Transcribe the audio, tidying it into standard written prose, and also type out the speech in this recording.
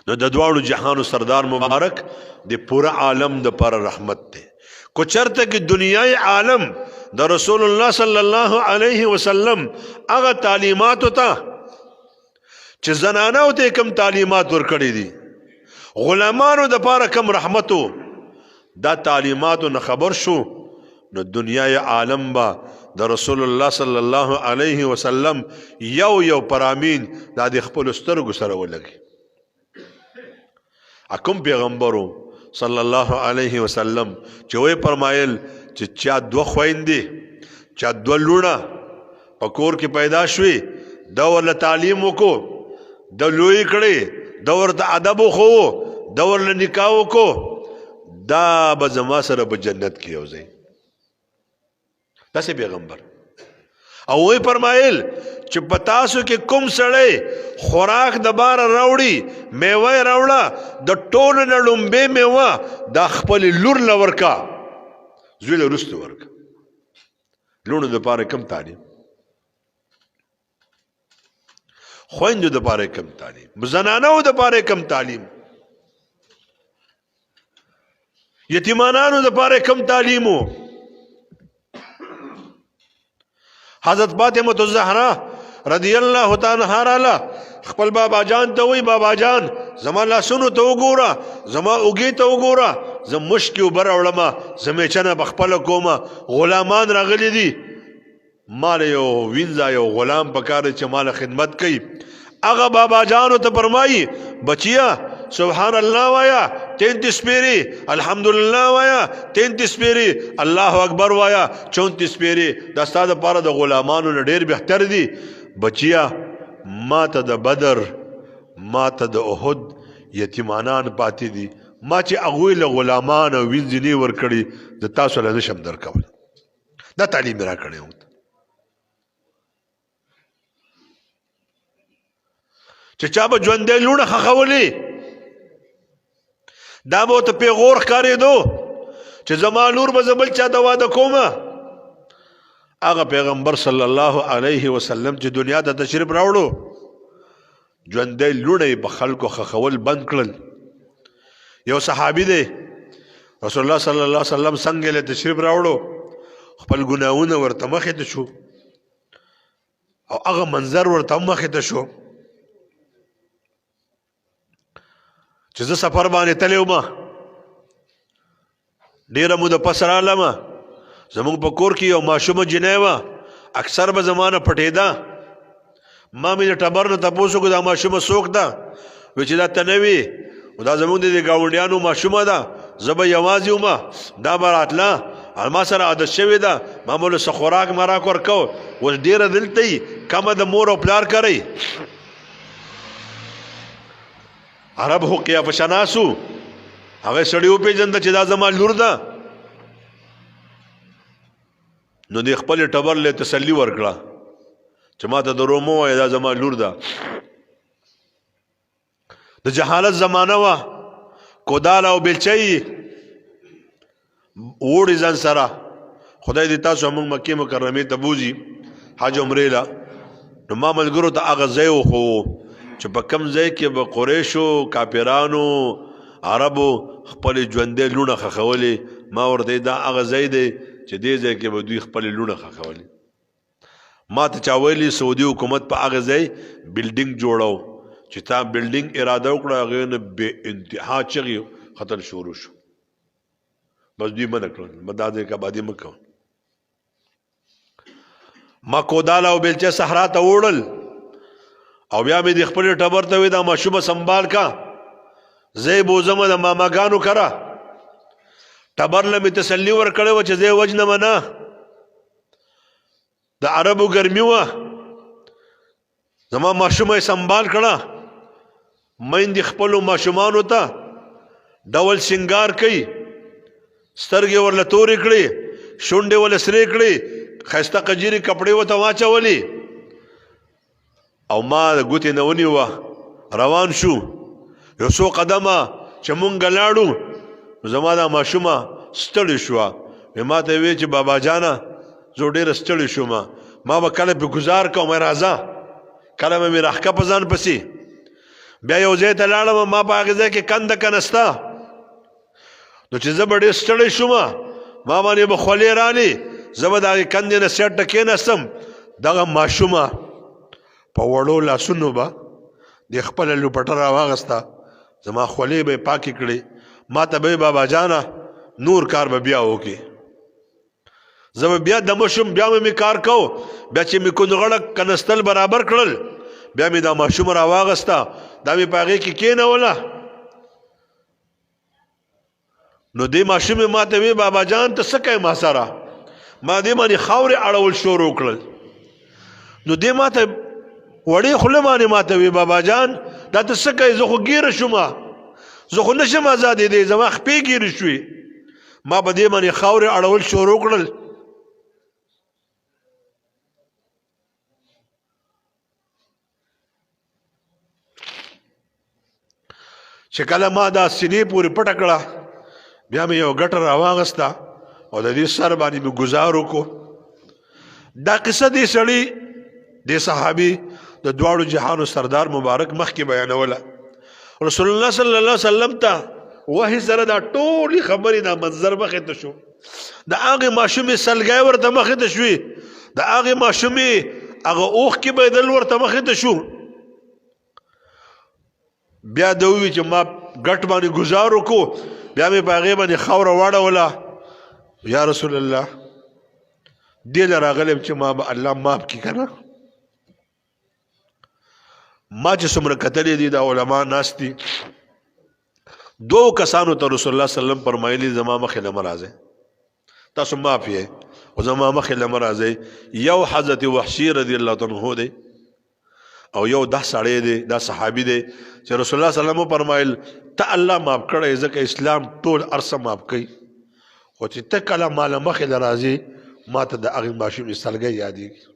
نو د دواړو جهانو سردار مبارک د پورا عالم د پر رحمت ته کو چرته کې دنیای عالم د رسول الله صلی الله علیه وسلم هغه تعلیمات ته چې زنانو ته کم تعلیمات ورکړي دي غلامانو د پاره کم رحمتو دا تعلیماتو نه خبر شو نو دنیای عالم با د رسول الله صلی الله علیه وسلم یو پرامین دا د خپل سترګو سره ولګي اکم پیغمبرو صلی الله علیه وسلم چې وی فرمایل چې چا دو خويندې چا دو لونه په کور کې پیدا شوي دا ول تعلیم وکړو د لوی کړي د ورته ادب خو د ور نکاح وکړو دا به زما سره په جنت کې اوځي داسې پیغمبر او وی فرمایل چې پتاسو کې کوم سړی خوراک د بار راوړي میوه راوړه د ټول نړمبه میوه د خپل لور لورکا زوی له رستو ورکا لونو د پاره کم تعلیم خويندو د پاره کم تعلیم زنانو د پاره کم تعلیم یتیمانانو د پاره کم تعلیمو حضرت فاطمه الزهرا رضی الله تعالی عنها خپل بابا جان ته وی بابا جان زما لاسونو ته وګوره زما اوګي ته وګوره زم مشکي وبر علماء زمې چنه بخپل کومه غلامان راغلي دي مال یو وینځه یو غلام پکاره چې مال خدمت کوي هغه بابا جانو ته فرمایي بچیا سبحان الله وایا 33 پیری الحمدلله وایا 33 پیری الله اکبر وایا 34 پیری دا ستاسو لپاره د غلامانو نه ډیر بهتر دي بچیا ما ته د بدر ما ته د احد یتیمانان پاتې دي ما چې هغوی له غلامان او وینځنی ورکړي د تاسو له نشم درکول دا تعلیم را کړی چې چا به ژوندی لوڼه خښولې دا به ورته پیغور ښکارېدو چې زما لور به زه بل چا ته واده کومه هغه پیغمبر صلی الله علیه وسلم چې دنیا ته تشریف راوړو ژوندی لوڼه یې په خلکو خښول بند کړل یو صحابي دی رسول الله صلی الله علیه وسلم څنګه له تشریف راوړو خپل ګناهونه ورته مخې ته شو او هغه منظر ورته مخې ته شو چې زه سفر باندې تللی وم ډېره موده پس رالمه زمونږ په کور کې یو ماشومه جنۍ وه اکثر به زما نه پټېده ما مې د ټبر نه تپوس وکړو دا ماشومه څوک ده وی چې دا ته نه وي دا زمونږ د ګاونډیانو ماشومه ده زه به یوازې وم دا به راتله ما سره عادت شوې ده ما به له څه خوراک مراک ورکو اوس ډېره دلته یي کمه د مور او پلار کوي عرب هو قیافه شناسو هغه سړی وپېژنده چې دا زما لور ده نو د خپل ټبر له تسلی ورکړه چې ما ته درو مه وایه دا زما لور ده د جهالت زمانه وه کودال او بیلچی وړي ځان سره خدای دې تاسو موږ مکې مکرمې ته بوځي حج عمرې له نو ما ملګرو ته هغه ځای وښوو چې په کم ځای کې به قریشو کافرانو عربو خپل ژوندی لوڼه خښولې ما ورته دا هغه ځای دی چې دې ځای کې به دوی خپل لوڼه خښولې ما ته چا ویلي سعودي حکومت په هغه ځای بلډینګ جوړو چې تا بلډینګ اراده وکړه هغې نه بې انتها چغې ختل شروع شو بس دوی منع کړل ما دا ځای کې آبادي مه کوه ما کودال او بیلچه صحرا ته وړل او بیا مې د خپل ټبر ته وی دا ماشومه سنبال کا زه بوزم د ماماګانو کرا ټبر له مې تسلی ورکړی وه چې زه یې وجنمه نه د عربو ګرمي وه زما ماشومه یې سنبال کړه میندې خپلو ماشومانو ته ډول سنګار کوي سترګې ورله تورې کړې شونډې ورله سرې کړې ښایسته قجیرې کپړې ورته واچولې او ما د ګوتې نه ونیوه روان شو یو څو قدمه چې مونږ لاړو زما دا ماشومه ستړې شوه ما ته وی چې بابا جانه زه ډېره ستړې شوم ما به کله پې ګزار کوم راځه کله به مې راښکه په ځان پسې بیا یو ځای ته لاړم ما په هغې ځای کې کنده کنسته نو چې زه به ډېر ستړی شوم ما باندې به خولې رالې زه به د هغې کندې نه سیټ ته کېناستم دغه ماشومه په وړو لاسونو به د خپله لوپټه راواغسته زما خولې به یې پاکې کړې ما ته به یې بابا جانه نور کار به بیا وکړي زه به بیا دمه شوم بیا مې کار کو بیا چې مې کندغړه کنستل برابر کړل بیا مې دا ماشومه راواغسته دا مې په هغې کې کېنوله نو دې ماشومې ما ته وی بابا جان ته څه کوې ما سره ما دې باندې خاورې اړول شروع کړل نو دې ما ته وړې خوله باندې ما ته وی بابا جان دا ته څه کوې زه خو ګیره شوم زه خو نه شم ازادېدی زما خپې ګیرې شوې ما په دې باندې خاورې اړول شروع کړل چې کله ما دا سینې پورې پټه کړه بیا مې یو ګټه راواغسته او د دې سر باندې مې ګزار وکړو دا قصه دې سړي دې صحابي د دواړو جهانو سردار مبارک مخکې بیانوله رسول الله صلی الله علیه وسلم ته وحي سره دا ټولې خبرې دا منظر مخې ته شو د هغې ماشومې سلګی ورته مخې ته شوې د هغې ماشومې هغه اوښکې بهېدل ورته مخې ته شو بیا د ووي چې ما ګټ باندې ګزار وکړو بیا مې په هغې باندې خاوره واړوله یا رسول الله دې له راغلم چې ما به الله ماف کړي که نه ما چې څومره کتلې دي دا علما ناست دي دوو کسانو ته رسول الله صلی الله علیه وسلم فرمایلي زما مخې له مه راځئ تاسو معاف یې او زما مخې له مه راځئ یو حضرت وحشي رضی الله عنه دی او یو دا سړی دی دا صحابي دی چې رسول الله صلی الله علیه وسلم فرمایل ته الله معاف کړی ځکه اسلام ټول ارسه معاف کوي خو چې ته کله ماله مخې له راځې ما ته د هغې ماشومې سلګۍ یادېږي